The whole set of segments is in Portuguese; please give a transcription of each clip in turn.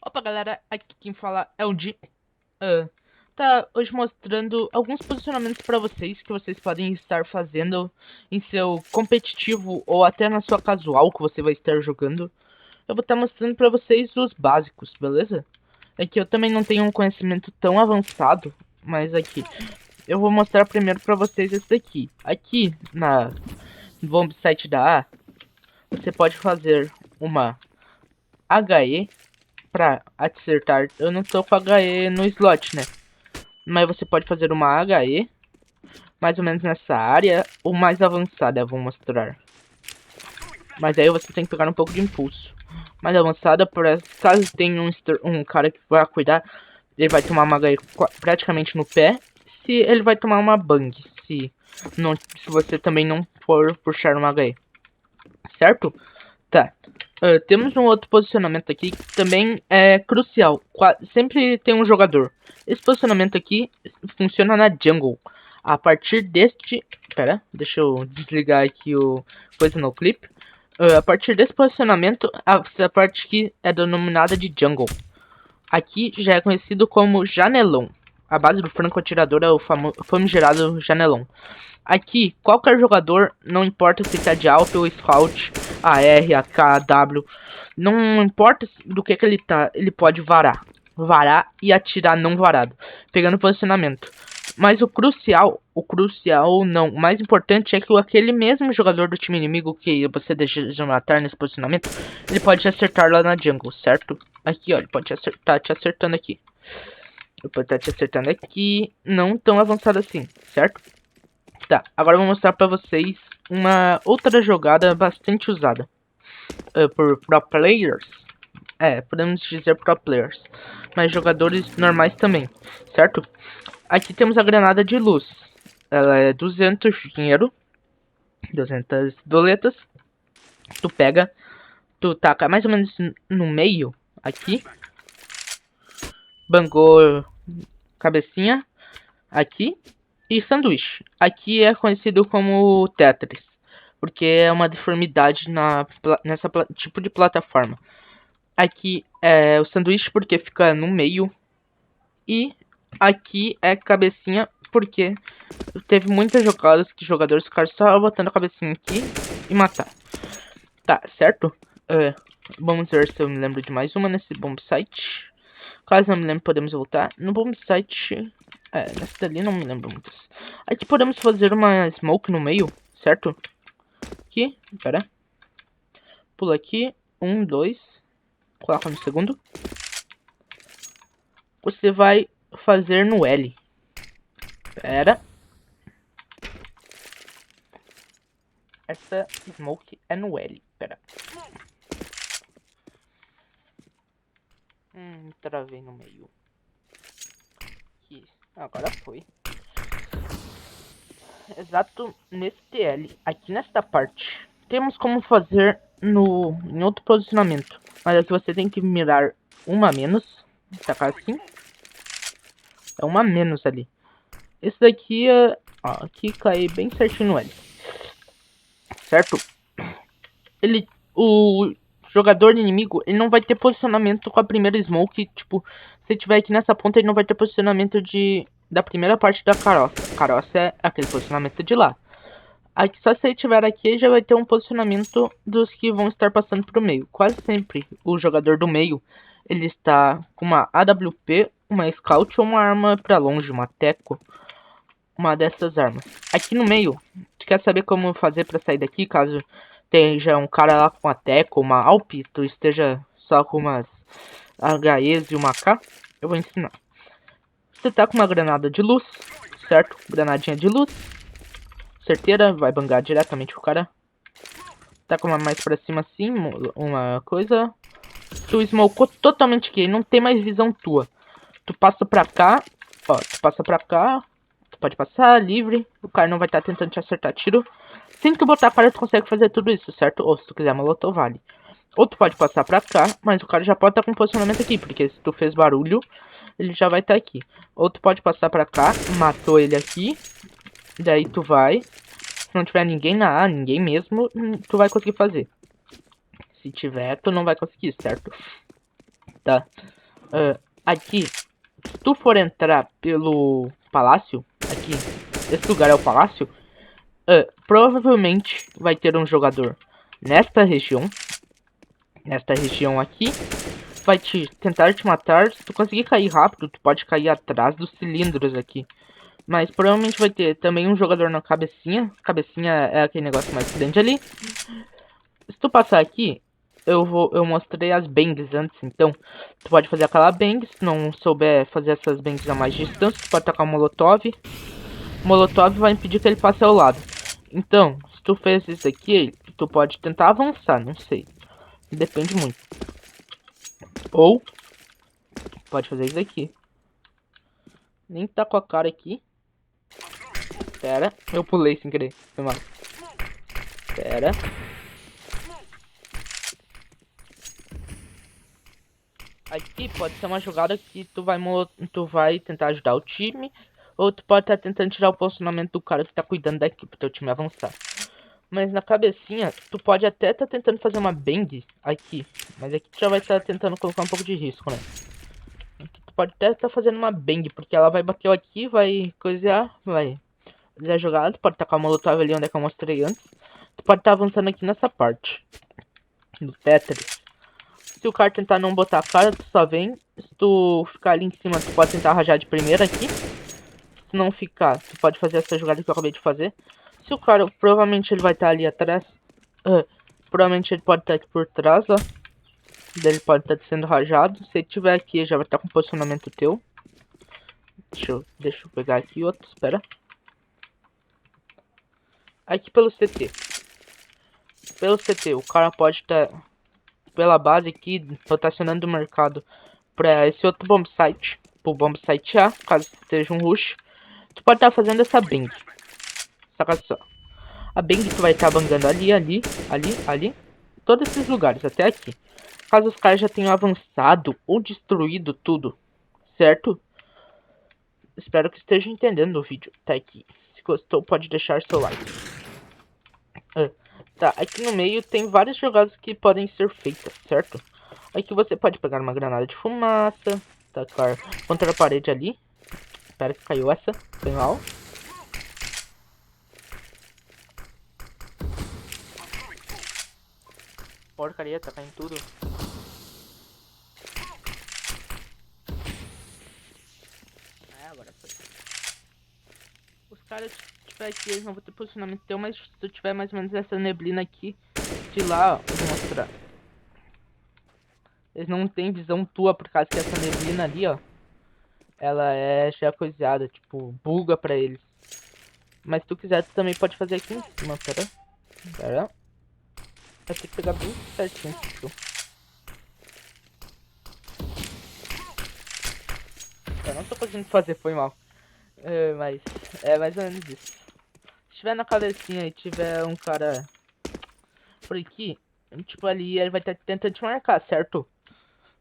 Opa, galera, aqui quem fala é o Di. Ah, tá hoje mostrando alguns posicionamentos para vocês que vocês podem estar fazendo em seu competitivo ou até na sua casual que você vai estar jogando. Eu vou estar mostrando para vocês os básicos, beleza? É que eu também não tenho um conhecimento tão avançado, mas aqui eu vou mostrar primeiro para vocês esse daqui. Aqui no bomb site da A, você pode fazer uma HE pra acertar. Eu não tô com HE no slot, né? Mas você pode fazer uma HE, mais ou menos nessa área, ou mais avançada, eu vou mostrar. Mas aí você tem que pegar um pouco de impulso. Mais avançada, para caso tenha um cara que vai cuidar, ele vai tomar uma HE praticamente no pé. Se ele vai tomar uma bang, se você também não for puxar uma HE. Certo? Tá. Temos um outro posicionamento aqui que também é crucial. Sempre tem um jogador. Esse posicionamento aqui funciona na jungle. A partir deste... Pera, deixa eu desligar aqui o coisa no clip. A partir desse posicionamento, essa parte aqui é denominada de jungle. Aqui já é conhecido como janelão. A base do franco-atirador é o famigerado janelão. Aqui, qualquer jogador, não importa se tá de auto ou scout, AR, AK, W, não importa do que ele tá, ele pode varar. Varar e atirar não varado, pegando posicionamento. Mas o crucial não, o mais importante é que aquele mesmo jogador do time inimigo que você deseja matar nesse posicionamento, ele pode acertar lá na jungle, certo? Aqui, ó, ele pode acertar, te acertando aqui. Ele pode estar te acertando aqui, não tão avançado assim, certo? Tá, agora eu vou mostrar pra vocês uma outra jogada bastante usada por pro players. Podemos dizer pro players, mas jogadores normais também, certo? Aqui temos a granada de luz. Ela é 200 dinheiro, 200 doletas. Tu pega, tu taca mais ou menos no meio, aqui. Bangou cabecinha, aqui. E sanduíche. Aqui é conhecido como Tetris, porque é uma deformidade nessa tipo de plataforma. Aqui é o sanduíche porque fica no meio. E aqui é cabecinha porque teve muitas jogadas que jogadores ficaram só botando a cabecinha aqui e matar. Tá, certo? Vamos ver se eu me lembro de mais uma nesse bomb site. Caso não me lembre, podemos voltar. No bomb site... nessa dali não me lembro muito. Aqui podemos fazer uma smoke no meio, certo? Aqui, pera. Pula aqui. 1, 2. Coloca no segundo. Você vai fazer no L. Pera. Essa smoke é no L. Pera. Travei no meio. Aqui. Agora foi. Exato nesse TL. Aqui nesta parte. Temos como fazer em outro posicionamento. Mas aqui você tem que mirar uma a menos. Tacar assim. É uma a menos ali. Esse daqui é... Ó, aqui cai bem certinho no L. Certo? O jogador inimigo, ele não vai ter posicionamento com a primeira smoke. Tipo, se tiver aqui nessa ponta, ele não vai ter posicionamento da primeira parte da caroça. Caroça é aquele posicionamento de lá. Aqui, só se ele tiver aqui, já vai ter um posicionamento dos que vão estar passando pro meio. Quase sempre o jogador do meio, ele está com uma AWP, uma Scout ou uma arma pra longe, uma Teco. Uma dessas armas. Aqui no meio, tu quer saber como fazer pra sair daqui, caso esteja um cara lá com uma Teco, uma Alp, tu esteja só com umas HEs e uma AK? Eu vou ensinar. Você tá com uma granada de luz, certo? Granadinha de luz. Certeira, vai bangar diretamente o cara. Tá com uma mais pra cima assim, uma coisa. Tu smocou totalmente aqui, não tem mais visão tua. Tu passa pra cá, ó, tu passa pra cá. Tu pode passar livre, o cara não vai estar tentando te acertar tiro. Sem tu botar a cara, tu consegue fazer tudo isso, certo? Ou se tu quiser molotov, vale. Ou tu pode passar pra cá, mas o cara já pode estar com posicionamento aqui, porque se tu fez barulho, ele já vai estar aqui. Ou tu pode passar pra cá, matou ele aqui. Daí tu vai. Se não tiver ninguém na A, ninguém mesmo, tu vai conseguir fazer. Se tiver, tu não vai conseguir, certo? Tá. Aqui, se tu for entrar pelo palácio, aqui, esse lugar é o palácio, provavelmente vai ter um jogador nesta região aqui, vai tentar te matar. Se tu conseguir cair rápido, tu pode cair atrás dos cilindros aqui. Mas provavelmente vai ter também um jogador na cabecinha. Cabecinha é aquele negócio mais grande ali. Se tu passar aqui, eu mostrei as bangs antes, então tu pode fazer aquela bang. Se não souber fazer essas bangs a mais distância, tu pode tacar um molotov. Molotov vai impedir que ele passe ao lado. Então, se tu fez isso aqui, tu pode tentar avançar, não sei. Depende muito. Ou pode fazer isso aqui. Nem tá com a cara aqui. Pera, eu pulei sem querer. Foi mal. Pera. Aqui pode ser uma jogada que tu vai tentar ajudar o time. Ou tu pode estar tentando tirar o posicionamento do cara que tá cuidando daqui pro teu time avançar. Mas na cabecinha, tu pode até estar tentando fazer uma bang aqui. Mas aqui tu já vai estar tentando colocar um pouco de risco, né? Aqui tu pode até estar fazendo uma bang, porque ela vai bater aqui, vai coisear, vai fazer a jogada. Tu pode tacar o molotov ali onde é que eu mostrei antes. Tu pode estar avançando aqui nessa parte do Tetris. Se o cara tentar não botar a cara, tu só vem. Se tu ficar ali em cima, tu pode tentar rajar de primeira aqui. Se não ficar, tu pode fazer essa jogada que eu acabei de fazer. Se o cara, provavelmente ele vai estar ali atrás. Provavelmente ele pode estar aqui por trás, ó. Daí ele pode estar sendo rajado. Se ele tiver aqui, já vai estar com posicionamento teu. Deixa eu pegar aqui outro, espera. Aqui pelo CT. Pelo CT, o cara pode estar pela base aqui, rotacionando o mercado para esse outro bomb site. Pro bomb site A, caso esteja um rush. Tu pode estar fazendo essa bang. Saca só. A bang tu vai estar bangando ali. Todos esses lugares, até aqui. Caso os caras já tenham avançado ou destruído tudo, certo? Espero que esteja entendendo o vídeo. Tá aqui. Se gostou, pode deixar seu like. Tá, aqui no meio tem várias jogadas que podem ser feitas, certo? Aqui você pode pegar uma granada de fumaça, tacar contra a parede ali. Espera que caiu essa, foi mal. Porcaria, tá caindo tudo. Agora foi. Os caras tiver aqui, eles não vão ter posicionamento teu, mas se tu tiver mais ou menos essa neblina aqui, de lá, ó, eu vou mostrar. Eles não tem visão tua, por causa que essa neblina ali, ó, ela é já coisada, tipo, buga pra eles. Mas se tu quiser, tu também pode fazer aqui em cima, pera. Vai ter que pegar bem certinho, tipo. Eu não tô conseguindo fazer, foi mal. Mas é mais ou menos isso. Se tiver na cabecinha e tiver um cara por aqui, tipo ali, ele vai estar tentando te marcar, certo?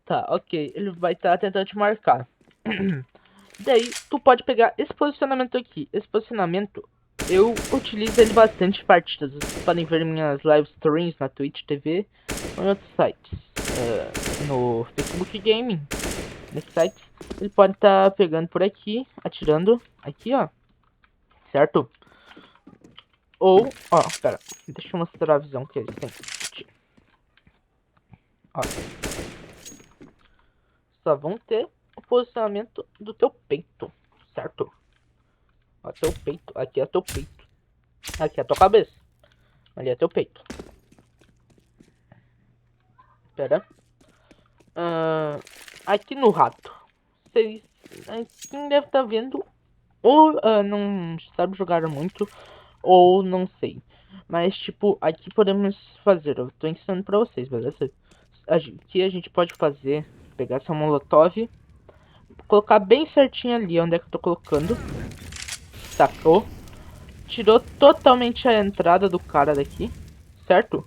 Tá, ok. Ele vai estar tentando te marcar. Daí, tu pode pegar esse posicionamento aqui. Esse posicionamento, eu utilizo ele bastante em partidas. Vocês podem ver minhas live streams na Twitch TV ou em outros sites. No Facebook Gaming. Nesse site, ele pode estar pegando por aqui, atirando. Aqui, ó. Certo? Ou, ó, pera. Deixa eu mostrar a visão que eles têm. Ó. Só vão ter o posicionamento do teu peito, certo? Ó, teu peito, aqui é teu peito. Aqui é a tua cabeça. Ali é teu peito. Pera. Aqui no rato. Vocês quem deve estar vendo ou não sabe jogar muito ou não sei. Mas tipo, aqui podemos fazer. Eu tô ensinando pra vocês, beleza? Aqui a gente pode fazer. Pegar essa molotov. Colocar bem certinho ali onde é que eu tô colocando. Sacou? Tirou totalmente a entrada do cara daqui. Certo?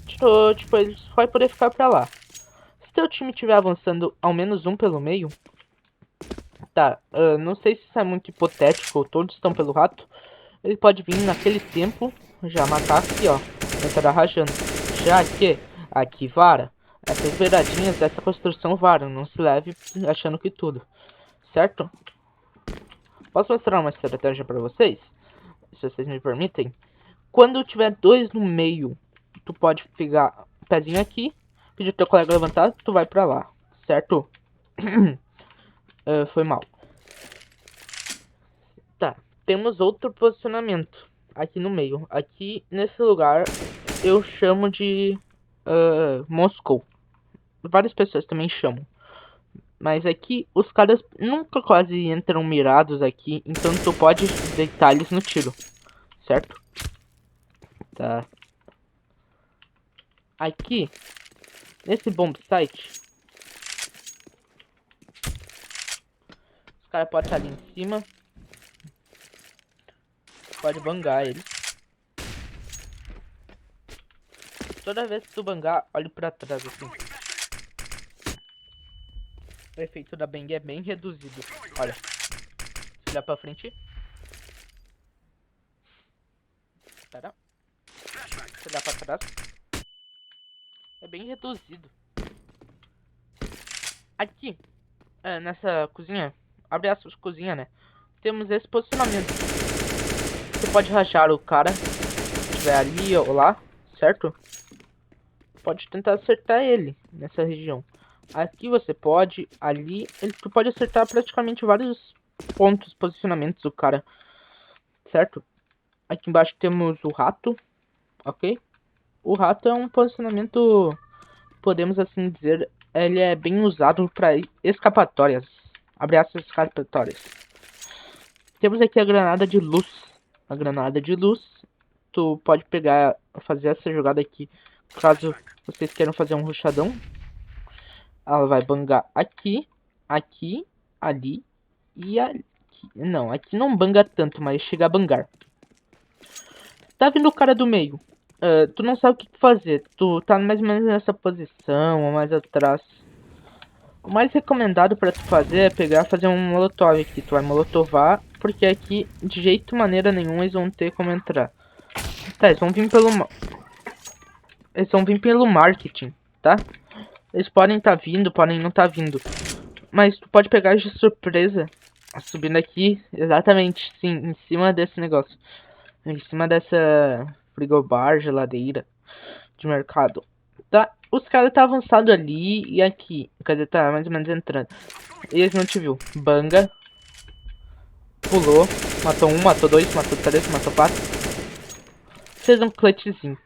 Tirou, tipo, ele só vai poder ficar pra lá. Se teu time estiver avançando ao menos um pelo meio. Tá, não sei se isso é muito hipotético ou todos estão pelo rato. Ele pode vir naquele tempo, já matar aqui, ó. Entrar rajando. Já que aqui vara. Essas beiradinhas dessa construção varam, não se leve achando que tudo, certo? Posso mostrar uma estratégia pra vocês? Se vocês me permitem. Quando tiver dois no meio, tu pode pegar o pezinho aqui, pedir teu colega levantar, tu vai pra lá, certo? Foi mal. Tá, temos outro posicionamento aqui no meio. Aqui nesse lugar eu chamo de Moscou. Várias pessoas também chamam. Mas aqui os caras nunca quase entram mirados aqui, então tu pode deitar eles no tiro, certo? Tá. Aqui, nesse bomb site, os caras podem estar ali em cima. Pode bangar eles. Toda vez que tu bangar, olhe pra trás assim. O efeito da bang é bem reduzido. Olha. Se olhar pra frente. Espera. Se olhar pra trás. É bem reduzido. Aqui. Nessa cozinha. Abre aspas, cozinha, né? Temos esse posicionamento. Você pode rachar o cara. Se estiver ali ou lá. Certo? Pode tentar acertar ele. Nessa região. Aqui você pode. Ali. Tu pode acertar praticamente vários pontos, posicionamentos do cara. Certo? Aqui embaixo temos o rato. Ok? O rato é um posicionamento, podemos assim dizer, ele é bem usado para escapatórias. Abre aspas, escapatórias. Temos aqui a granada de luz. A granada de luz, tu pode pegar, fazer essa jogada aqui, caso vocês queiram fazer um rushadão. Ela vai bangar aqui, aqui, ali e aqui. Não, aqui não banga tanto, mas chega a bangar. Tá vindo o cara do meio. Tu não sabe o que fazer. Tu tá mais ou menos nessa posição, ou mais atrás. O mais recomendado pra tu fazer é pegar e fazer um molotov aqui. Tu vai molotovar, porque aqui de jeito maneira nenhuma eles vão ter como entrar. Tá, eles vão vir pelo... Eles vão vir pelo marketing, tá? Eles podem tá vindo, podem não tá vindo. Mas tu pode pegar de surpresa. Subindo aqui, exatamente, sim, em cima desse negócio. Em cima dessa frigobar, geladeira de mercado. Tá, os caras tá avançado ali e aqui. Quer dizer, tá mais ou menos entrando. E eles não te viu. Banga. Pulou. Matou um, matou dois, matou três, matou quatro. Fez um clutchzinho.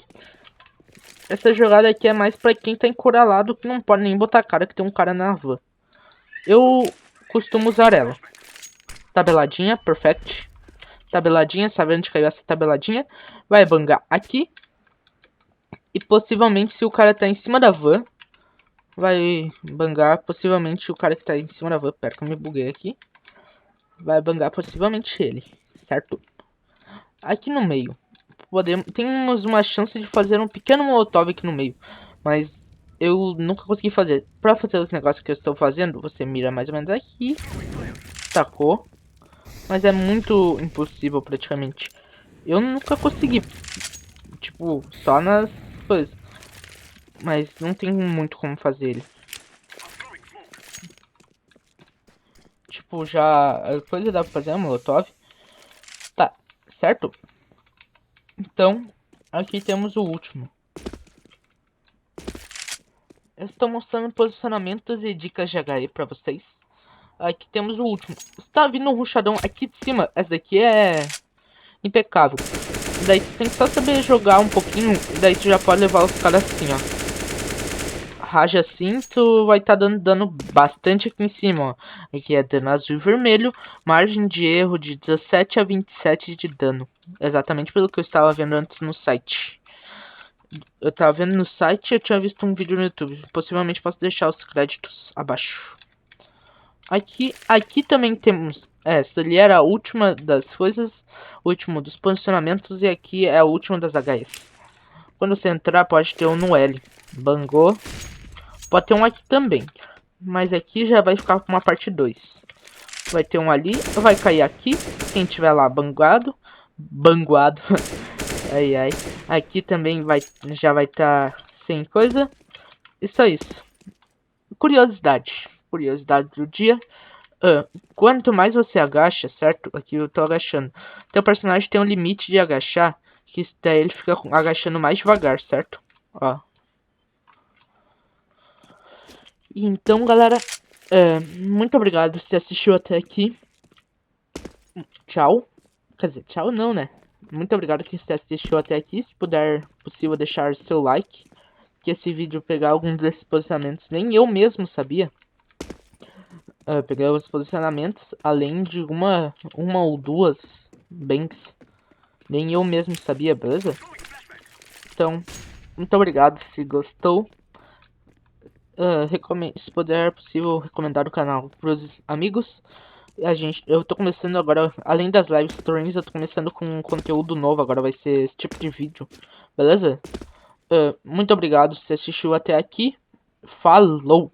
Essa jogada aqui é mais pra quem tá encurralado, que não pode nem botar a cara que tem um cara na van. Eu costumo usar ela. Tabeladinha, perfect. Tabeladinha, sabe onde caiu essa tabeladinha? Vai bangar aqui. E possivelmente, se o cara tá em cima da van, vai bangar possivelmente o cara que tá em cima da van. Pera que eu me buguei aqui. Vai bangar possivelmente ele, certo? Aqui no meio, temos uma chance de fazer um pequeno molotov aqui no meio. Mas eu nunca consegui fazer. Pra fazer os negócios que eu estou fazendo, você mira mais ou menos aqui. Tacou. Mas é muito impossível praticamente. Eu nunca consegui. Tipo, só nas coisas. Mas não tem muito como fazer ele. Tipo, já... A coisa dá pra fazer a molotov. Tá, certo? Então, aqui temos o último. Eu estou mostrando posicionamentos e dicas de HE pra vocês. Aqui temos o último. Está vindo um rushadão aqui de cima. Essa daqui é impecável. Daí tu tem que só saber jogar um pouquinho. E daí tu já pode levar os caras assim, ó. Raja assim, tu vai estar dando dano bastante aqui em cima, ó. Aqui é dano azul e vermelho. Margem de erro de 17 a 27 de dano. Exatamente pelo que eu estava vendo antes no site. Eu tava vendo no site e eu tinha visto um vídeo no YouTube. Possivelmente posso deixar os créditos abaixo. Aqui também temos... essa ali era a última das coisas. O último dos posicionamentos. E aqui é a última das HS. Quando você entrar pode ter um no L. Bangou. Pode ter um aqui também. Mas aqui já vai ficar com uma parte 2. Vai ter um ali. Vai cair aqui. Quem tiver lá banguado. Banguado. Ai ai. Aqui também já vai estar sem coisa. Isso é isso. Curiosidade do dia. Quanto mais você agacha, certo? Aqui eu tô agachando. Teu personagem tem um limite de agachar, que daí ele fica agachando mais devagar, certo? Ó. Então, galera, muito obrigado se assistiu até aqui. Tchau. Quer dizer, tchau não, né? Muito obrigado que você assistiu até aqui. Se puder, possível, deixar seu like. Que esse vídeo pegar alguns desses posicionamentos, nem eu mesmo sabia. Pegar os posicionamentos, além de uma ou duas banks. Nem eu mesmo sabia, beleza? Então, muito obrigado se gostou. Se puder possível recomendar o canal pros amigos. Eu tô começando agora, além das live streams, eu tô começando com um conteúdo novo, agora vai ser esse tipo de vídeo, beleza? Muito obrigado se assistiu até aqui. Falou!